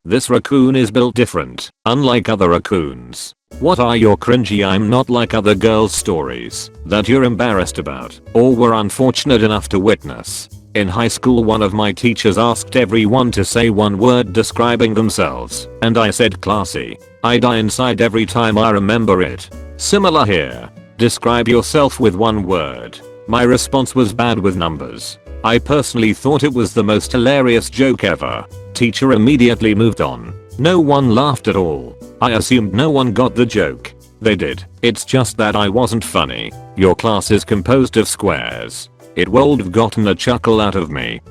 This raccoon is built different, unlike other raccoons. What are your cringy I'm not like other girls stories that you're embarrassed about or were unfortunate enough to witness? In high school, one of my teachers asked everyone to say one word describing themselves, and I said classy. I die inside every time I remember it. Similar here. Describe yourself with one word. My response was bad with numbers. I personally thought it was the most hilarious joke ever. Teacher immediately moved on. No one laughed at all. I assumed no one got the joke. They did. It's just that I wasn't funny. Your class is composed of squares. It would have gotten a chuckle out of me.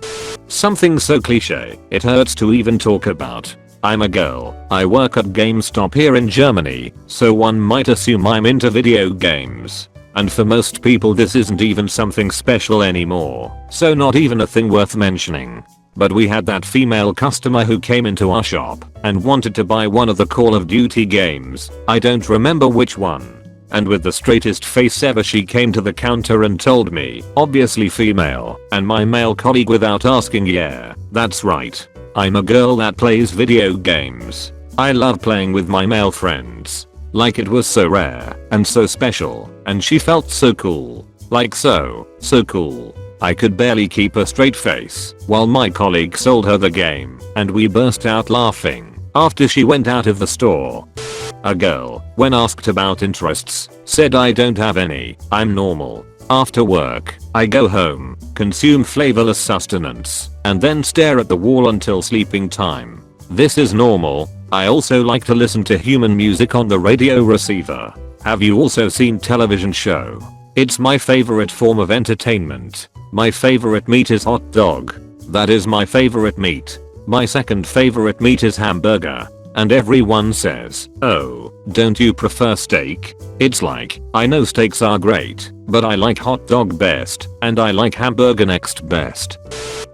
Something so cliche, it hurts to even talk about. I'm a girl. I work at GameStop here in Germany, so one might assume I'm into video games. And for most people this isn't even something special anymore, so not even a thing worth mentioning. But we had that female customer who came into our shop and wanted to buy one of the Call of Duty games. I don't remember which one. And with the straightest face ever she came to the counter and told me, obviously female, and my male colleague without asking, yeah, that's right. I'm a girl that plays video games. I love playing with my male friends. Like it was so rare and so special, and she felt so cool. Like so cool. I could barely keep a straight face while my colleague sold her the game, and we burst out laughing after she went out of the store. A girl, when asked about interests, said I don't have any, I'm normal. After work, I go home, consume flavorless sustenance, and then stare at the wall until sleeping time. This is normal. I also like to listen to human music on the radio receiver. Have you also seen television show? It's my favorite form of entertainment. My favorite meat is hot dog. That is my favorite meat. My second favorite meat is hamburger. And everyone says, oh, don't you prefer steak? It's like, I know steaks are great, but I like hot dog best, and I like hamburger next best.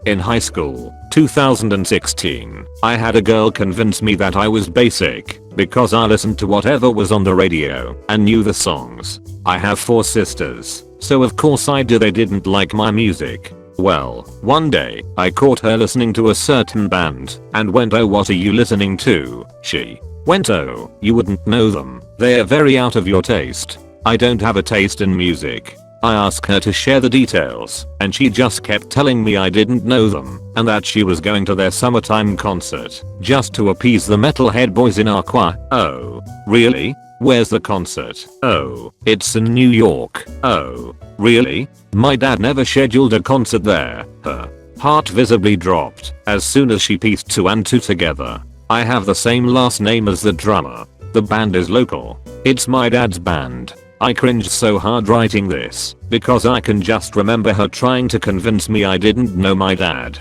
In high school, 2016, I had a girl convince me that I was basic because I listened to whatever was on the radio and knew the songs. I have 4 sisters, so of course I knew they didn't like my music. Well, one day, I caught her listening to a certain band and went, oh, what are you listening to? She went, oh, you wouldn't know them. They're very out of your taste. I don't have a taste in music. I asked her to share the details, and she just kept telling me I didn't know them and that she was going to their summertime concert just to appease the metalhead boys in our choir. Oh, really? Where's the concert? Oh, it's in New York. Oh, really? My dad never scheduled a concert there. Her heart visibly dropped as soon as she pieced 2 and 2 together. I have the same last name as the drummer. The band is local. It's my dad's band. I cringed so hard writing this because I can just remember her trying to convince me I didn't know my dad.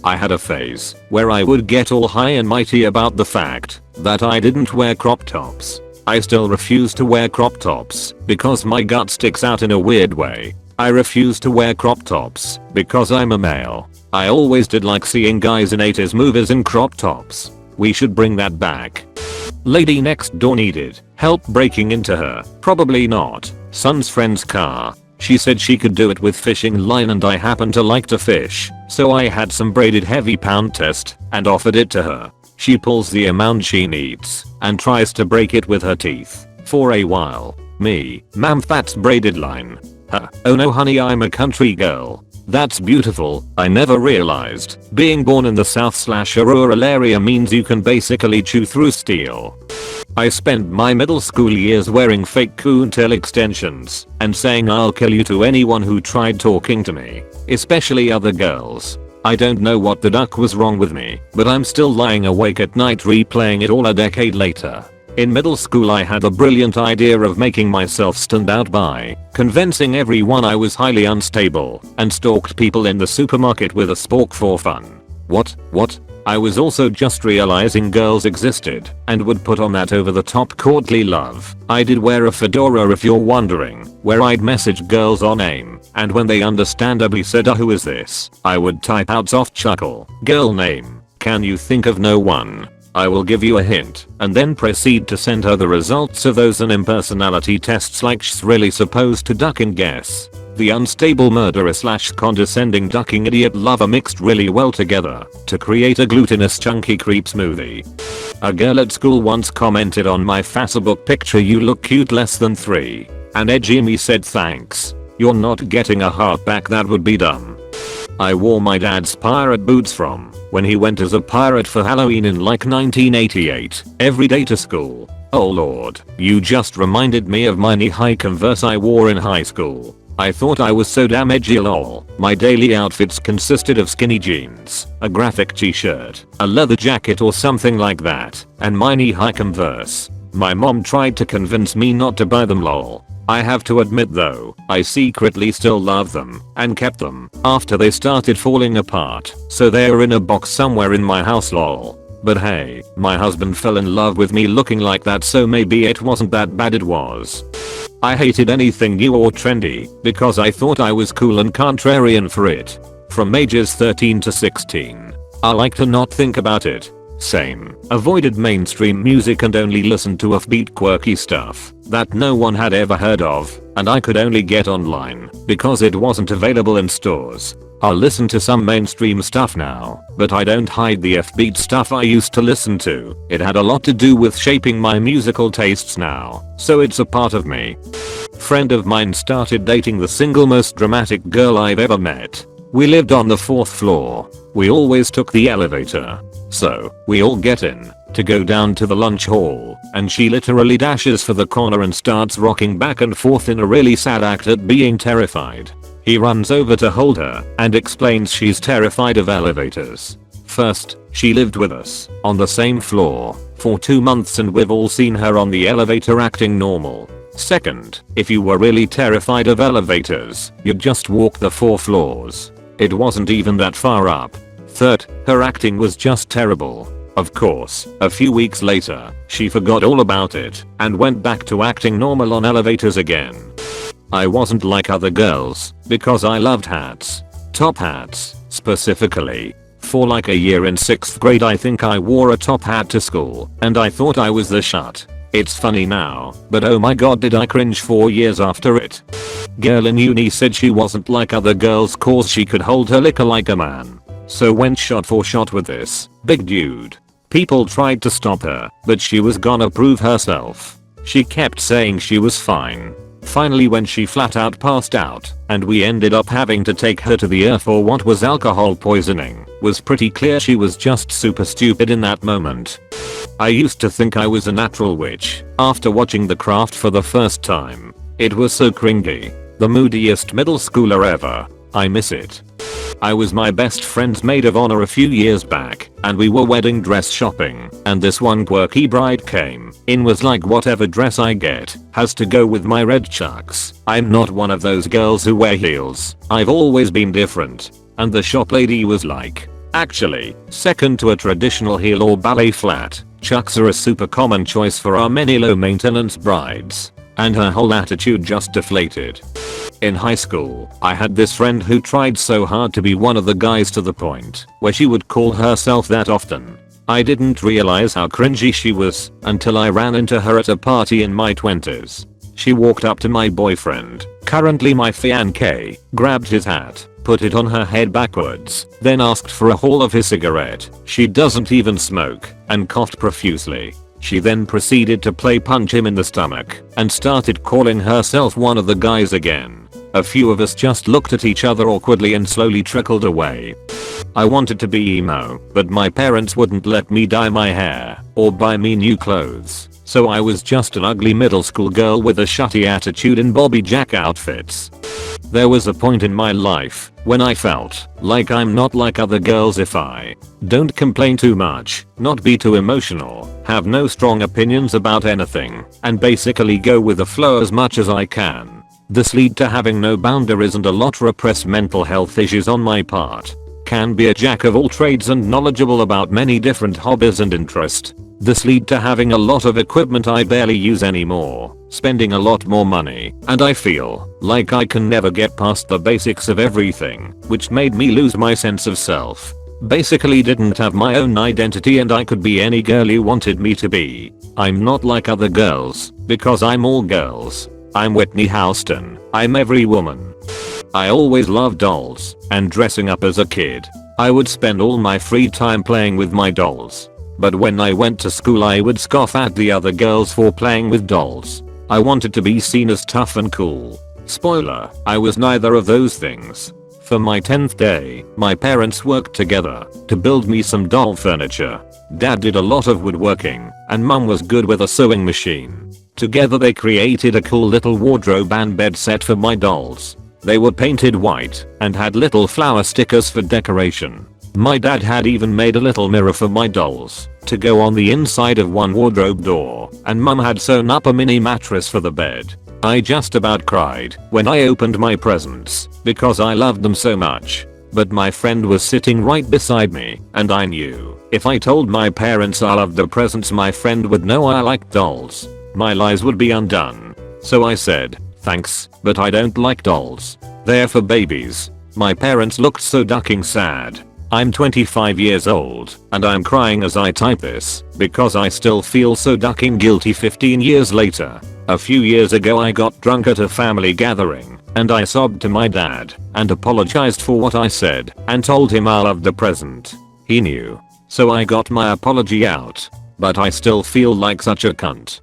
I had a phase where I would get all high and mighty about the fact that I didn't wear crop tops. I still refuse to wear crop tops because my gut sticks out in a weird way. I refuse to wear crop tops because I'm a male. I always did like seeing guys in 80s movies in crop tops. We should bring that back. Lady next door needed help breaking into her, probably not, son's friend's car. She said she could do it with fishing line and I happen to like to fish, so I had some braided heavy pound test and offered it to her. She pulls the amount she needs and tries to break it with her teeth. For a while. Me, ma'am, that's braided line. Huh, oh no honey, I'm a country girl. That's beautiful. I never realized being born in the South/rural area means you can basically chew through steel. I spent my middle school years wearing fake coontail extensions and saying I'll kill you to anyone who tried talking to me, especially other girls. I don't know what the duck was wrong with me, but I'm still lying awake at night replaying it all a decade later. In middle school I had the brilliant idea of making myself stand out by convincing everyone I was highly unstable and stalked people in the supermarket with a spork for fun. What? I was also just realizing girls existed and would put on that over the top courtly love. I did wear a fedora if you're wondering, where I'd message girls on AIM, and when they understandably said who is this, I would type out soft chuckle, girl name, can you think of no one? I will give you a hint, and then proceed to send her the results of those and impersonality tests like she's really supposed to duck and guess. The unstable murderer / condescending ducking idiot lover mixed really well together to create a glutinous chunky creep smoothie. A girl at school once commented on my Facebook picture, "You look cute less than 3. And edgy me said, "Thanks. You're not getting a heart back, that would be dumb." I wore my dad's pirate boots from when he went as a pirate for Halloween in like 1988 every day to school. Oh lord, you just reminded me of my knee-high Converse I wore in high school. I thought I was so damn edgy lol. My daily outfits consisted of skinny jeans, a graphic t-shirt, a leather jacket or something like that, and my knee-high Converse. My mom tried to convince me not to buy them lol. I have to admit though, I secretly still love them and kept them after they started falling apart, so they're in a box somewhere in my house lol. But hey, my husband fell in love with me looking like that, so maybe it wasn't that bad. It was. I hated anything new or trendy because I thought I was cool and contrarian for it. From ages 13 to 16, I like to not think about it. Same. Avoided mainstream music and only listened to offbeat quirky stuff that no one had ever heard of and I could only get online because it wasn't available in stores. I'll listen to some mainstream stuff now, but I don't hide the offbeat stuff I used to listen to. It had a lot to do with shaping my musical tastes now, so it's a part of me. Friend of mine started dating the single most dramatic girl I've ever met. We lived on the 4th floor. We always took the elevator. So, we all get in to go down to the lunch hall, and she literally dashes for the corner and starts rocking back and forth in a really sad act at being terrified. He runs over to hold her and explains she's terrified of elevators. First, she lived with us on the same floor for 2 months and we've all seen her on the elevator acting normal. Second, if you were really terrified of elevators, you'd just walk the 4 floors. It wasn't even that far up. Third, her acting was just terrible. Of course, a few weeks later, she forgot all about it and went back to acting normal on elevators again. I wasn't like other girls because I loved hats. Top hats, specifically. For like a year in 6th grade I think I wore a top hat to school and I thought I was the shit. It's funny now, but oh my god did I cringe 4 years after it. Girl in uni said she wasn't like other girls cause she could hold her liquor like a man. So went shot for shot with this big dude. People tried to stop her, but she was gonna prove herself. She kept saying she was fine. Finally when she flat out passed out, and we ended up having to take her to the ER for what was alcohol poisoning, was pretty clear she was just super stupid in that moment. I used to think I was a natural witch after watching The Craft for the first time. It was so cringy. The moodiest middle schooler ever. I miss it. I was my best friend's maid of honor a few years back, and we were wedding dress shopping, and this one quirky bride came in was like, whatever dress I get has to go with my red chucks. I'm not one of those girls who wear heels. I've always been different. And the shop lady was like, actually, second to a traditional heel or ballet flat, chucks are a super common choice for our many low maintenance brides. And her whole attitude just deflated. In high school, I had this friend who tried so hard to be one of the guys to the point where she would call herself that often. I didn't realize how cringy she was until I ran into her at a party in my 20s. She walked up to my boyfriend, currently my fiancé, grabbed his hat, put it on her head backwards, then asked for a haul of his cigarette. She doesn't even smoke, and coughed profusely. She then proceeded to punch him in the stomach and started calling herself one of the guys again. A few of us just looked at each other awkwardly and slowly trickled away. I wanted to be emo, but my parents wouldn't let me dye my hair or buy me new clothes, so I was just an ugly middle school girl with a shitty attitude in Bobby Jack outfits. There was a point in my life when I felt like I'm not like other girls if I don't complain too much, not be too emotional, have no strong opinions about anything, and basically go with the flow as much as I can. This lead to having no boundaries and a lot repressed mental health issues on my part. Can be a jack of all trades and knowledgeable about many different hobbies and interests. This lead to having a lot of equipment I barely use anymore, spending a lot more money, and I feel like I can never get past the basics of everything, which made me lose my sense of self. Basically didn't have my own identity and I could be any girl you wanted me to be. I'm not like other girls, because I'm all girls. I'm Whitney Houston. I'm every woman. I always loved dolls and dressing up as a kid. I would spend all my free time playing with my dolls. But when I went to school I would scoff at the other girls for playing with dolls. I wanted to be seen as tough and cool. Spoiler, I was neither of those things. For my 10th day, my parents worked together to build me some doll furniture. Dad did a lot of woodworking, and mum was good with a sewing machine. Together they created a cool little wardrobe and bed set for my dolls. They were painted white and had little flower stickers for decoration. My dad had even made a little mirror for my dolls to go on the inside of one wardrobe door, and mum had sewn up a mini mattress for the bed. I just about cried when I opened my presents because I loved them so much. But my friend was sitting right beside me, and I knew if I told my parents I loved the presents my friend would know I liked dolls. My lies would be undone. So I said, thanks, but I don't like dolls. They're for babies. My parents looked so ducking sad. I'm 25 years old, and I'm crying as I type this because I still feel so ducking guilty 15 years later. A few years ago I got drunk at a family gathering, and I sobbed to my dad and apologized for what I said and told him I loved the present. He knew. So I got my apology out. But I still feel like such a cunt.